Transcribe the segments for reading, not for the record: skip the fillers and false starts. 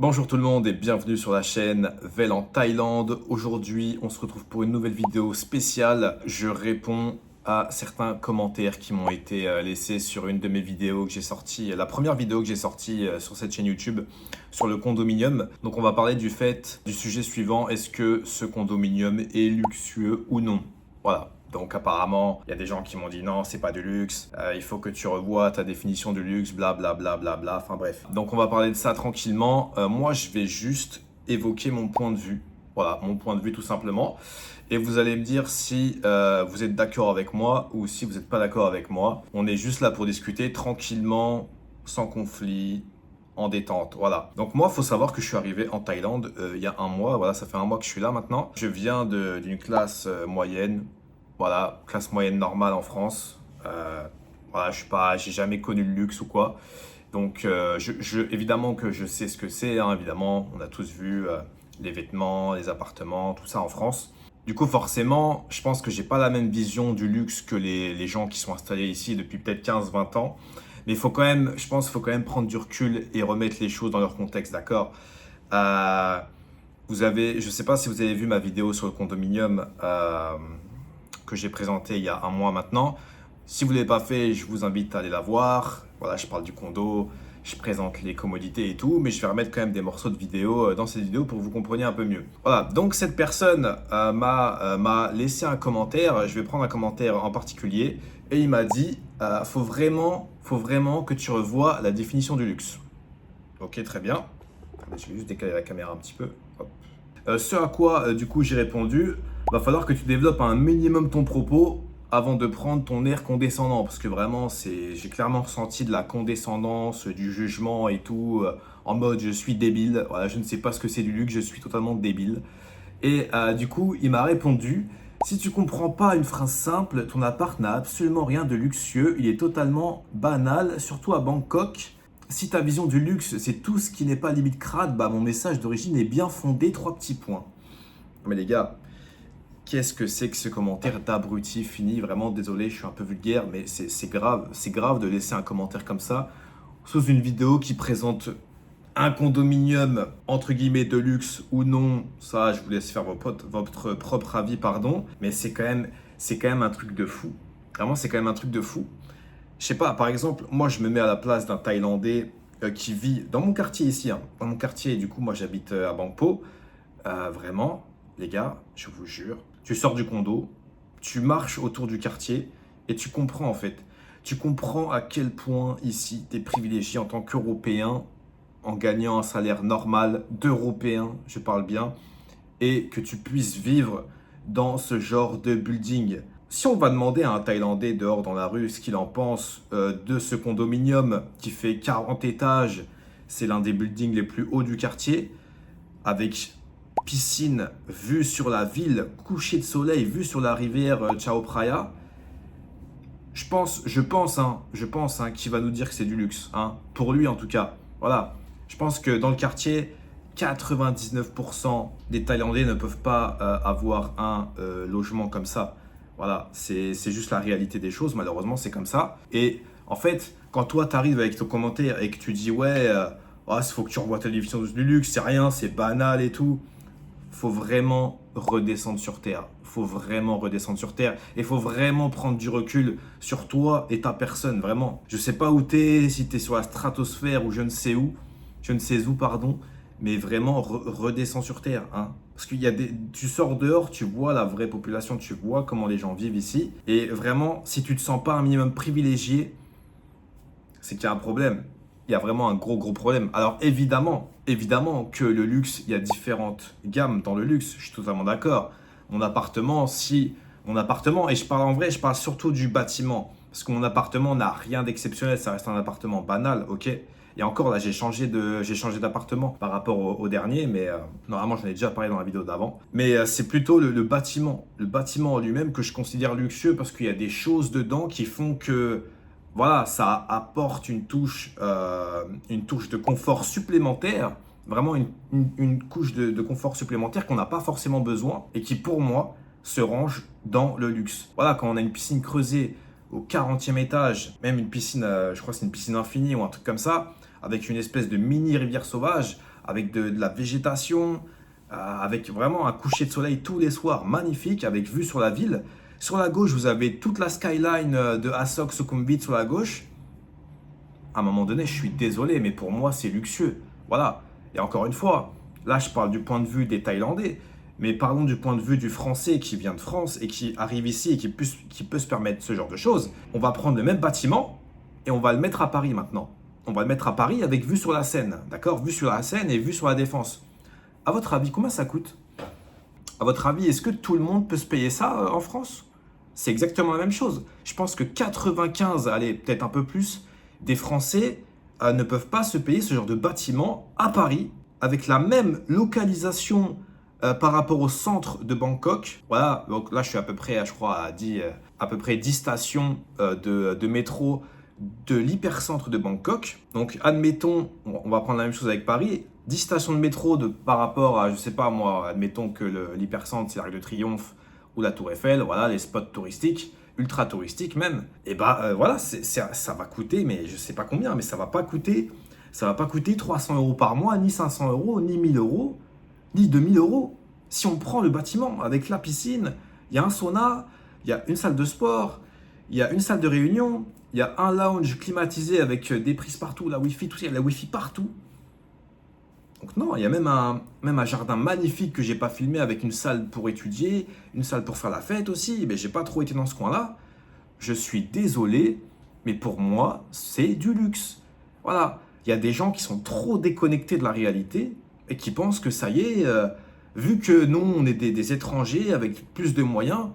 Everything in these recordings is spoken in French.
Bonjour tout le monde et bienvenue sur la chaîne Vel en Thaïlande. Aujourd'hui, on se retrouve pour une nouvelle vidéo spéciale. Je réponds à certains commentaires qui m'ont été laissés sur une de mes vidéos que j'ai sortie, la première vidéo que j'ai sortie sur cette chaîne YouTube sur le condominium. Donc on va parler du sujet suivant, est-ce que ce condominium est luxueux ou non? Voilà. Donc apparemment, il y a des gens qui m'ont dit non, c'est pas du luxe, il faut que tu revoies ta définition du luxe, bla bla bla bla bla, enfin bref. Donc on va parler de ça tranquillement. Moi, je vais juste évoquer mon point de vue. Voilà, mon point de vue tout simplement. Et vous allez me dire si vous êtes d'accord avec moi ou si vous n'êtes pas d'accord avec moi. On est juste là pour discuter tranquillement, sans conflit, en détente, voilà. Donc moi, il faut savoir que je suis arrivé en Thaïlande il y a un mois, voilà, ça fait un mois que je suis là maintenant. Je viens d'une classe moyenne, voilà, classe moyenne normale en France. Voilà, j'ai jamais connu le luxe ou quoi. Donc, évidemment que je sais ce que c'est, hein, évidemment, on a tous vu les vêtements, les appartements, tout ça en France. Du coup, forcément, je pense que j'ai pas la même vision du luxe que les gens qui sont installés ici depuis peut-être 15-20 ans. Mais il faut quand même, je pense qu'il faut quand même prendre du recul et remettre les choses dans leur contexte, d'accord? Euh, je sais pas si vous avez vu ma vidéo sur le condominium que j'ai présentée il y a un mois maintenant. Si vous ne l'avez pas fait, je vous invite à aller la voir. Voilà, je parle du condo, je présente les commodités et tout, mais je vais remettre quand même des morceaux de vidéo dans cette vidéo pour que vous compreniez un peu mieux. Voilà, donc cette personne m'a laissé un commentaire, je vais prendre un commentaire en particulier, et il m'a dit, faut vraiment que tu revoies la définition du luxe. Ok, très bien. Je vais juste décaler la caméra un petit peu. Hop. Ce à quoi, du coup, j'ai répondu, va falloir que tu développes un minimum ton propos avant de prendre ton air condescendant. Parce que vraiment, j'ai clairement ressenti de la condescendance, du jugement et tout, en mode je suis débile. Voilà, je ne sais pas ce que c'est du luxe, je suis totalement débile. Et du coup, il m'a répondu, si tu comprends pas une phrase simple, ton appart n'a absolument rien de luxueux, il est totalement banal, surtout à Bangkok. Si ta vision du luxe, c'est tout ce qui n'est pas limite crade, bah mon message d'origine est bien fondé, trois petits points. Mais les gars, qu'est-ce que c'est que ce commentaire d'abruti fini? Vraiment désolé, je suis un peu vulgaire, mais c'est grave de laisser un commentaire comme ça sous une vidéo qui présente un condominium entre guillemets de luxe ou non. Ça, je vous laisse faire votre propre avis, pardon. Mais c'est quand même un truc de fou. Vraiment, c'est quand même un truc de fou. Je sais pas, par exemple, moi je me mets à la place d'un Thaïlandais qui vit dans mon quartier ici, hein. Dans mon quartier, du coup, moi j'habite à Bangpo. Vraiment, les gars, je vous jure, tu sors du condo, tu marches autour du quartier et tu comprends en fait. Tu comprends à quel point ici tu es privilégié en tant qu'Européen en gagnant un salaire normal d'Européen, je parle bien, et que tu puisses vivre dans ce genre de building. Si on va demander à un Thaïlandais dehors dans la rue ce qu'il en pense de ce condominium qui fait 40 étages, c'est l'un des buildings les plus hauts du quartier, avec piscine, vue sur la ville, coucher de soleil, vue sur la rivière Chao Phraya, je pense qu'il va nous dire que c'est du luxe, hein, pour lui en tout cas. Voilà, je pense que dans le quartier, 99% des Thaïlandais ne peuvent pas avoir un logement comme ça. Voilà, c'est juste la réalité des choses, malheureusement c'est comme ça. Et en fait, quand toi t'arrives avec ton commentaire et que tu dis ouais, il faut que tu revoies ta définition du luxe, c'est rien, c'est banal et tout, faut vraiment redescendre sur terre. Faut vraiment redescendre sur terre. Et faut vraiment prendre du recul sur toi et ta personne, vraiment. Je sais pas où t'es, si t'es sur la stratosphère ou je ne sais où, pardon, mais vraiment redescends sur terre, hein. Parce tu sors dehors, tu vois la vraie population, tu vois comment les gens vivent ici. Et vraiment, si tu te sens pas un minimum privilégié, c'est qu'il y a un problème. Il y a vraiment un gros problème. Alors évidemment que le luxe, il y a différentes gammes dans le luxe, je suis totalement d'accord. Et je parle en vrai, je parle surtout du bâtiment. Parce que mon appartement n'a rien d'exceptionnel, ça reste un appartement banal, ok? Et encore là, j'ai changé d'appartement par rapport au dernier, mais normalement j'en ai déjà parlé dans la vidéo d'avant. Mais c'est plutôt le bâtiment en lui-même que je considère luxueux parce qu'il y a des choses dedans qui font que voilà, ça apporte une touche de confort supplémentaire, vraiment une couche de confort supplémentaire qu'on n'a pas forcément besoin et qui, pour moi, se range dans le luxe. Voilà, quand on a une piscine creusée au 40e étage, même une piscine, je crois que c'est une piscine infinie ou un truc comme ça, avec une espèce de mini rivière sauvage, avec de la végétation, avec vraiment un coucher de soleil tous les soirs magnifique, avec vue sur la ville. Sur la gauche, vous avez toute la skyline de Asok Sukhumvit sur la gauche. À un moment donné, je suis désolé, mais pour moi, c'est luxueux. Voilà. Et encore une fois, là, je parle du point de vue des Thaïlandais, mais parlons du point de vue du Français qui vient de France et qui arrive ici et qui peut se permettre ce genre de choses. On va prendre le même bâtiment et on va le mettre à Paris maintenant. On va le mettre à Paris avec vue sur la Seine, d'accord? Vue sur la Seine et vue sur la Défense. À votre avis, combien ça coûte? À votre avis, est-ce que tout le monde peut se payer ça en France? C'est exactement la même chose. Je pense que 95, allez, peut-être un peu plus, des Français ne peuvent pas se payer ce genre de bâtiment à Paris avec la même localisation par rapport au centre de Bangkok. Voilà, donc là je suis à peu près, je crois, à peu près 10 stations de métro de l'hypercentre de Bangkok. Donc admettons, on va prendre la même chose avec Paris, 10 stations de métro par rapport à, je sais pas moi, admettons que l'hypercentre c'est l'Arc de Triomphe ou la Tour Eiffel, voilà, les spots touristiques, ultra touristiques même. Et voilà, ça va coûter, mais je sais pas combien, mais ça va pas coûter 300 euros par mois, ni 500 euros, ni 1000 euros, ni 2000 euros. Si on prend le bâtiment avec la piscine, il y a un sauna, il y a une salle de sport, il y a une salle de réunion, il y a un lounge climatisé avec des prises partout, la Wi-Fi, tout ça, il y a la Wi-Fi partout. Donc non, il y a même un jardin magnifique que j'ai pas filmé avec une salle pour étudier, une salle pour faire la fête aussi. Mais j'ai pas trop été dans ce coin-là. Je suis désolé, mais pour moi, c'est du luxe. Voilà, il y a des gens qui sont trop déconnectés de la réalité et qui pensent que ça y est, vu que nous, on est des étrangers avec plus de moyens,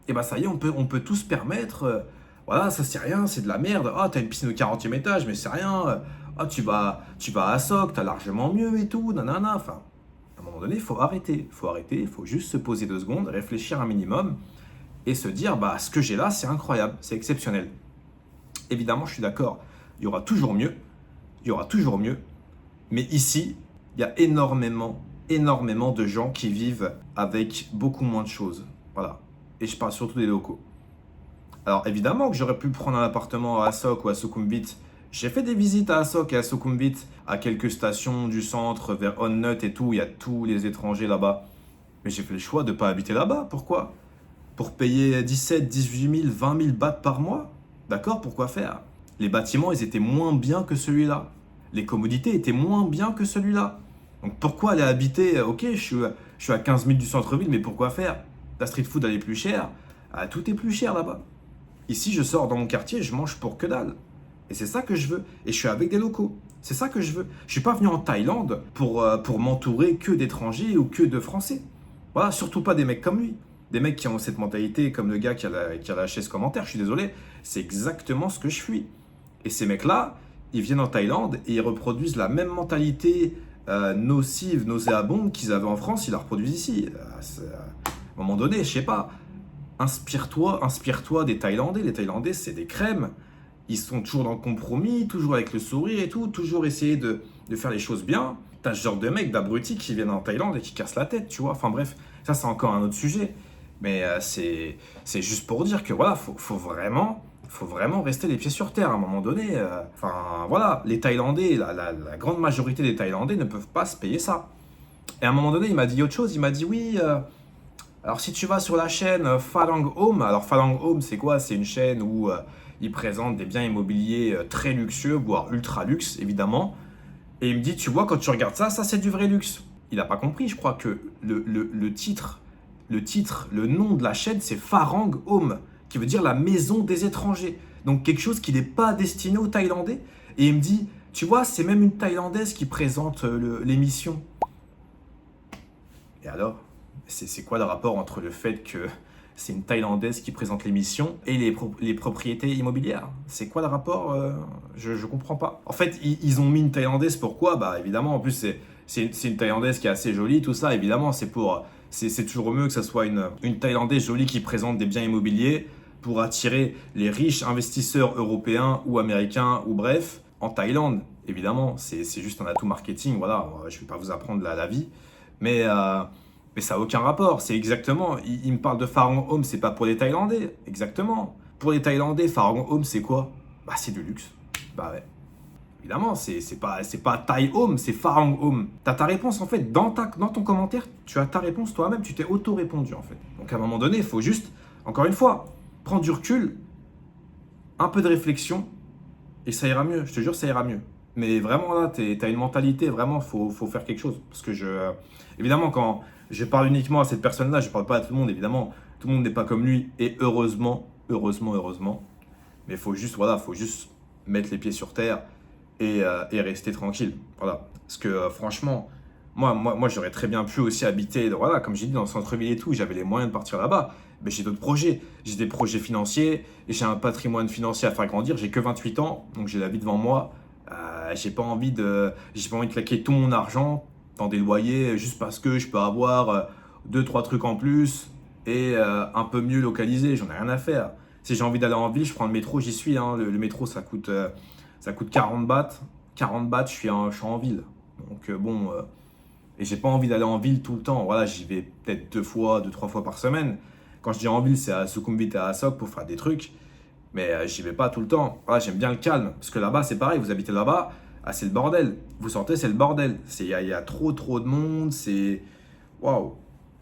et ben ça y est, on peut tout se permettre. Voilà, ça c'est rien, c'est de la merde. Ah, t'as une piscine au 40e étage, mais c'est rien. Ah, tu vas à Asok, t'as largement mieux et tout, nanana. Enfin, à un moment donné, il faut arrêter. Il faut juste se poser 2 secondes, réfléchir un minimum et se dire, bah, ce que j'ai là, c'est incroyable, c'est exceptionnel. Évidemment, je suis d'accord, il y aura toujours mieux. Il y aura toujours mieux. Mais ici, il y a énormément de gens qui vivent avec beaucoup moins de choses. Voilà. Et je parle surtout des locaux. Alors évidemment que j'aurais pu prendre un appartement à Asok ou à Sukhumvit. J'ai fait des visites à Asok et à Sukhumvit, à quelques stations du centre, vers Onnut et tout, il y a tous les étrangers là-bas. Mais j'ai fait le choix de ne pas habiter là-bas. Pourquoi? Pour payer 17, 18 000, 20 000 bahts par mois? D'accord, pourquoi faire? Les bâtiments, ils étaient moins bien que celui-là. Les commodités étaient moins bien que celui-là. Donc pourquoi aller habiter? Ok, je suis à 15 000 du centre-ville, mais pourquoi faire? La street food, elle est plus chère. Ah, tout est plus cher là-bas. Ici, je sors dans mon quartier, je mange pour que dalle. Et c'est ça que je veux. Et je suis avec des locaux. C'est ça que je veux. Je ne suis pas venu en Thaïlande pour m'entourer que d'étrangers ou que de Français. Voilà, surtout pas des mecs comme lui. Des mecs qui ont cette mentalité, comme le gars qui a lâché ce commentaire, je suis désolé. C'est exactement ce que je suis. Et ces mecs-là, ils viennent en Thaïlande et ils reproduisent la même mentalité nocive, nauséabonde qu'ils avaient en France, ils la reproduisent ici. À un moment donné, je sais pas. Inspire-toi des Thaïlandais. Les Thaïlandais, c'est des crèmes. Ils sont toujours dans le compromis, toujours avec le sourire et tout, toujours essayer de faire les choses bien. T'as ce genre de mecs, d'abrutis qui viennent en Thaïlande et qui cassent la tête, tu vois. Enfin bref, ça c'est encore un autre sujet. Mais c'est juste pour dire que voilà, faut vraiment rester les pieds sur terre à un moment donné. Enfin voilà, les Thaïlandais, la grande majorité des Thaïlandais ne peuvent pas se payer ça. Et à un moment donné, il m'a dit autre chose. Il m'a dit oui. Alors si tu vas sur la chaîne Phalang Home, alors Phalang Home c'est quoi? C'est une chaîne où ils présentent des biens immobiliers très luxueux, voire ultra luxe évidemment. Et il me dit, tu vois, quand tu regardes ça c'est du vrai luxe. Il n'a pas compris, je crois que le titre, le nom de la chaîne c'est Pharang Home, qui veut dire la maison des étrangers. Donc quelque chose qui n'est pas destiné aux Thaïlandais. Et il me dit, tu vois, c'est même une Thaïlandaise qui présente l'émission. Et alors? C'est quoi le rapport entre le fait que c'est une Thaïlandaise qui présente l'émission et les propriétés immobilières? C'est quoi le rapport? Je comprends pas. En fait, ils ont mis une Thaïlandaise, pourquoi? Bah évidemment, en plus c'est une Thaïlandaise qui est assez jolie, tout ça, évidemment, c'est toujours mieux que ce soit une Thaïlandaise jolie qui présente des biens immobiliers pour attirer les riches investisseurs européens ou américains ou bref, en Thaïlande. Évidemment, c'est juste un atout marketing, voilà, je vais pas vous apprendre la vie, mais ça n'a aucun rapport. C'est exactement, il me parle de Pharang Home, c'est pas pour les Thaïlandais. Exactement. Pour les Thaïlandais, Pharang Home, c'est quoi? Bah, c'est du luxe. Bah ouais. Évidemment, c'est pas Thai Home, c'est Farang Home. Tu as ta réponse en fait dans ton commentaire, tu as ta réponse toi-même, tu t'es auto-répondu en fait. Donc à un moment donné, il faut juste, encore une fois, prendre du recul, un peu de réflexion et ça ira mieux. Je te jure, ça ira mieux. Mais vraiment là, tu as une mentalité, vraiment, faut faire quelque chose. Parce que évidemment, quand je parle uniquement à cette personne-là, je ne parle pas à tout le monde, évidemment. Tout le monde n'est pas comme lui et heureusement. Mais il faut juste, voilà, faut juste mettre les pieds sur terre et rester tranquille. Voilà. Parce que franchement, moi j'aurais très bien pu aussi habiter, voilà, comme j'ai dit, dans le centre-ville et tout. J'avais les moyens de partir là-bas. Mais j'ai d'autres projets. J'ai des projets financiers et j'ai un patrimoine financier à faire grandir. J'ai que 28 ans, donc j'ai la vie devant moi. J'ai pas envie de claquer tout mon argent dans des loyers juste parce que je peux avoir deux, trois trucs en plus et un peu mieux localisé. J'en ai rien à faire. Si j'ai envie d'aller en ville, je prends le métro, j'y suis. Hein. Le métro, ça coûte 40 bahts. 40 bahts, je suis en ville. Donc et j'ai pas envie d'aller en ville tout le temps. Voilà, j'y vais peut-être deux, trois fois par semaine. Quand je dis en ville, c'est à Sukhumvit et à Assok pour faire des trucs. Mais j'y vais pas tout le temps. Voilà, j'aime bien le calme. Parce que là-bas, c'est pareil. Vous habitez là-bas, c'est le bordel. Vous sortez, c'est le bordel. Il y a trop de monde. C'est. Waouh.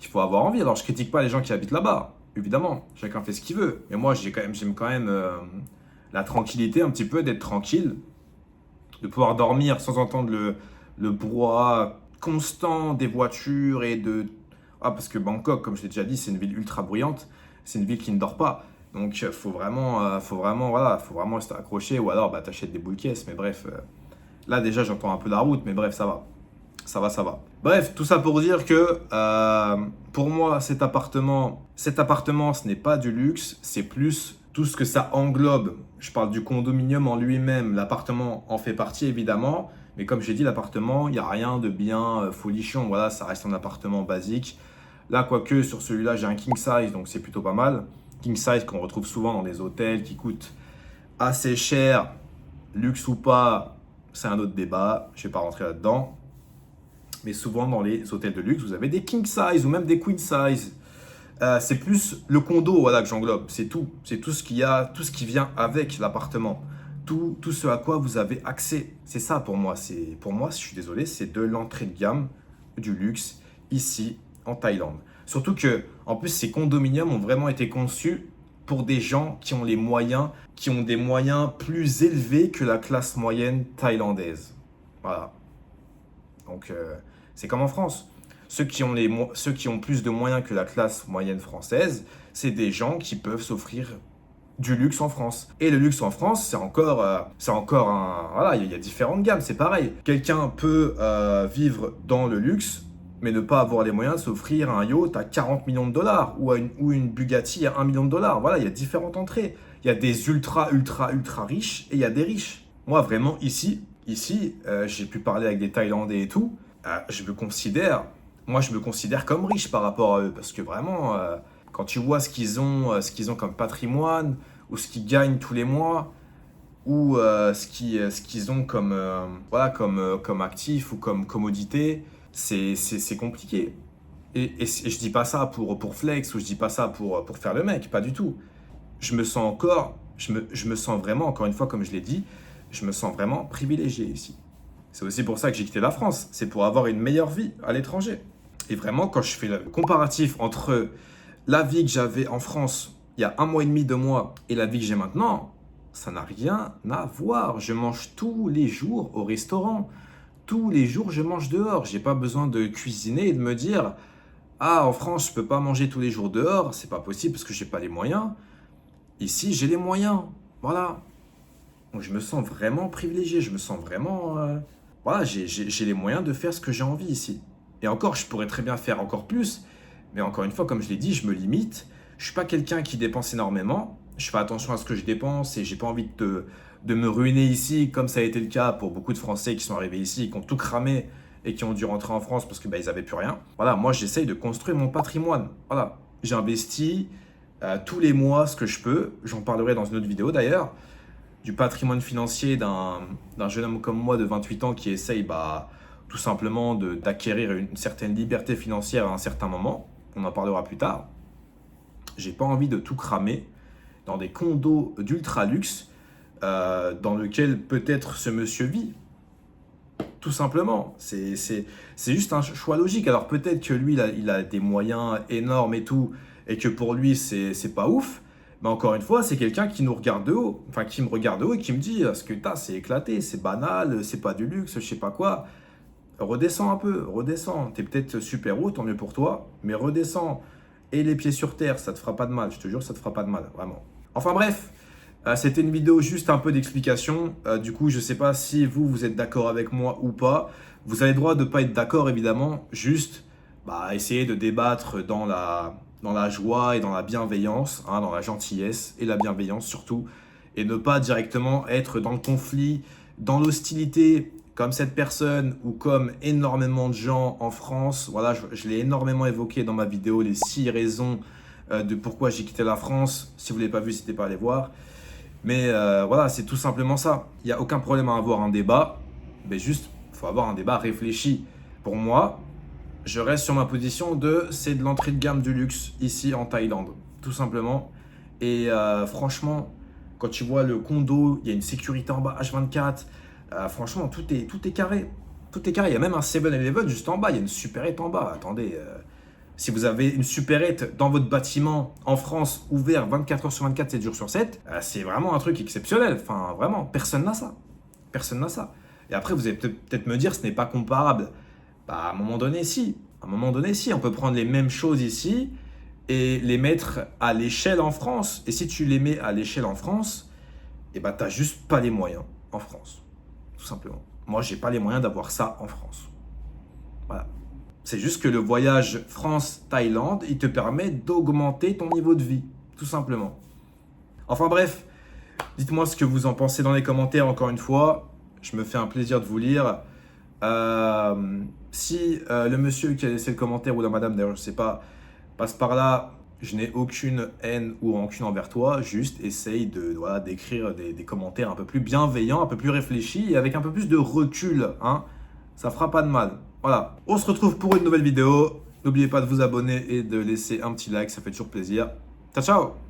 Il faut avoir envie. Alors, je critique pas les gens qui habitent là-bas. Évidemment, chacun fait ce qu'il veut. Mais moi, j'aime quand même la tranquillité, un petit peu, d'être tranquille. De pouvoir dormir sans entendre le brouhaha constant des voitures et de. Ah, parce que Bangkok, comme je l'ai déjà dit, c'est une ville ultra bruyante. C'est une ville qui ne dort pas. Donc, faut vraiment rester accroché ou alors t'achètes des boules caisses. Mais bref, là déjà j'entends un peu la route, mais bref, ça va. Bref, tout ça pour dire que pour moi, cet appartement, ce n'est pas du luxe, c'est plus tout ce que ça englobe. Je parle du condominium en lui-même, l'appartement en fait partie évidemment. Mais comme j'ai dit, l'appartement, il n'y a rien de bien folichon. Voilà, ça reste un appartement basique. Là, quoique sur celui-là, j'ai un king size, donc c'est plutôt pas mal. King size qu'on retrouve souvent dans des hôtels qui coûtent assez cher, luxe ou pas, c'est un autre débat, je ne vais pas rentrer là-dedans. Mais souvent dans les hôtels de luxe, vous avez des king size ou même des queen size. C'est plus le condo voilà, que j'englobe, c'est tout. C'est tout ce qu'il y a, tout ce qui vient avec l'appartement. Tout ce à quoi vous avez accès. C'est ça pour moi. Pour moi, je suis désolé, c'est de l'entrée de gamme, du luxe, ici en Thaïlande. Surtout que, en plus, ces condominiums ont vraiment été conçus pour des gens qui ont les moyens, qui ont des moyens plus élevés que la classe moyenne thaïlandaise. Voilà. Donc, c'est comme en France. Ceux qui ont plus de moyens que la classe moyenne française, c'est des gens qui peuvent s'offrir du luxe en France. Et le luxe en France, c'est encore un. Voilà, il y a différentes gammes, c'est pareil. Quelqu'un peut vivre dans le luxe, mais ne pas avoir les moyens de s'offrir un yacht à 40 millions de dollars ou une Bugatti à 1 million de dollars. Voilà, il y a différentes entrées. Il y a des ultra riches et il y a des riches. Moi, vraiment, ici, j'ai pu parler avec des Thaïlandais et tout. Je me considère comme riche par rapport à eux. Parce que vraiment, quand tu vois ce qu'ils ont comme patrimoine, ou ce qu'ils gagnent tous les mois, ou ce qu'ils ont comme, comme actif ou comme commodité, c'est compliqué. Et je dis pas ça pour flex ou je dis pas ça pour faire le mec, pas du tout. Je me sens vraiment, encore une fois, comme je l'ai dit, je me sens vraiment privilégié ici. C'est aussi pour ça que j'ai quitté la France. C'est pour avoir une meilleure vie à l'étranger. Et vraiment, quand je fais le comparatif entre la vie que j'avais en France il y a 1 mois et demi, 2 mois, et la vie que j'ai maintenant, ça n'a rien à voir. Je mange tous les jours au restaurant. Tous les jours, je mange dehors. J'ai pas besoin de cuisiner et de me dire ah, en France, je peux pas manger tous les jours dehors. C'est pas possible parce que j'ai pas les moyens. Ici, j'ai les moyens. Voilà. Donc, je me sens vraiment privilégié. Je me sens vraiment. Voilà, j'ai les moyens de faire ce que j'ai envie ici. Et encore, je pourrais très bien faire encore plus. Mais encore une fois, comme je l'ai dit, je me limite. Je suis pas quelqu'un qui dépense énormément. Je fais attention à ce que je dépense et j'ai pas envie de me ruiner ici, comme ça a été le cas pour beaucoup de Français qui sont arrivés ici, qui ont tout cramé et qui ont dû rentrer en France parce que ils avaient plus rien. Voilà, moi j'essaye de construire mon patrimoine. Voilà, j'investis tous les mois ce que je peux. J'en parlerai dans une autre vidéo d'ailleurs. Du patrimoine financier d'un jeune homme comme moi de 28 ans qui essaye tout simplement d'acquérir une certaine liberté financière à un certain moment. On en parlera plus tard. J'ai pas envie de tout cramer dans des condos d'ultra luxe dans lequel peut-être ce monsieur vit. Tout simplement. C'est juste un choix logique. Alors peut-être que lui, il a des moyens énormes et tout, et que pour lui, c'est pas ouf. Mais encore une fois, c'est quelqu'un qui nous regarde de haut. Enfin, qui me regarde de haut et qui me dit, ce que t'as, c'est éclaté, c'est banal, c'est pas du luxe, je sais pas quoi. Redescends un peu, redescends. T'es peut-être super haut, tant mieux pour toi, mais redescends. Et les pieds sur terre, ça te fera pas de mal. Je te jure, ça te fera pas de mal, vraiment. Enfin bref. C'était une vidéo juste un peu d'explication. Du coup, je ne sais pas si vous êtes d'accord avec moi ou pas. Vous avez le droit de ne pas être d'accord, évidemment. Juste essayer de débattre dans la joie et dans la bienveillance, hein, dans la gentillesse et la bienveillance surtout. Et ne pas directement être dans le conflit, dans l'hostilité, comme cette personne ou comme énormément de gens en France. Voilà, je l'ai énormément évoqué dans ma vidéo, les 6 raisons de pourquoi j'ai quitté la France. Si vous ne l'avez pas vu, n'hésitez pas à aller voir. Mais voilà, c'est tout simplement ça. Il n'y a aucun problème à avoir un débat, mais juste, il faut avoir un débat réfléchi. Pour moi, je reste sur ma position c'est de l'entrée de gamme du luxe ici en Thaïlande, tout simplement. Et franchement, quand tu vois le condo, il y a une sécurité en bas H24. Franchement, tout est carré. Tout est carré. Il y a même un 7-Eleven juste en bas. Il y a une supérette en bas. Attendez. Si vous avez une supérette dans votre bâtiment en France, ouvert 24 heures sur 24, 7 jours sur 7, c'est vraiment un truc exceptionnel. Enfin, vraiment, personne n'a ça. Personne n'a ça. Et après, vous allez peut-être me dire, ce n'est pas comparable. À un moment donné, si. À un moment donné, si. On peut prendre les mêmes choses ici et les mettre à l'échelle en France. Et si tu les mets à l'échelle en France, tu n'as juste pas les moyens en France. Tout simplement. Moi, j'ai pas les moyens d'avoir ça en France. Voilà. C'est juste que le voyage France-Thaïlande, il te permet d'augmenter ton niveau de vie, tout simplement. Enfin bref, dites-moi ce que vous en pensez dans les commentaires, encore une fois. Je me fais un plaisir de vous lire. Si le monsieur qui a laissé le commentaire, ou la madame d'ailleurs, je ne sais pas, passe par là, je n'ai aucune haine ou rancune envers toi. Juste essaye d'écrire des commentaires un peu plus bienveillants, un peu plus réfléchis et avec un peu plus de recul. Hein. Ça fera pas de mal. Voilà, on se retrouve pour une nouvelle vidéo. N'oubliez pas de vous abonner et de laisser un petit like, ça fait toujours plaisir. Ciao, ciao!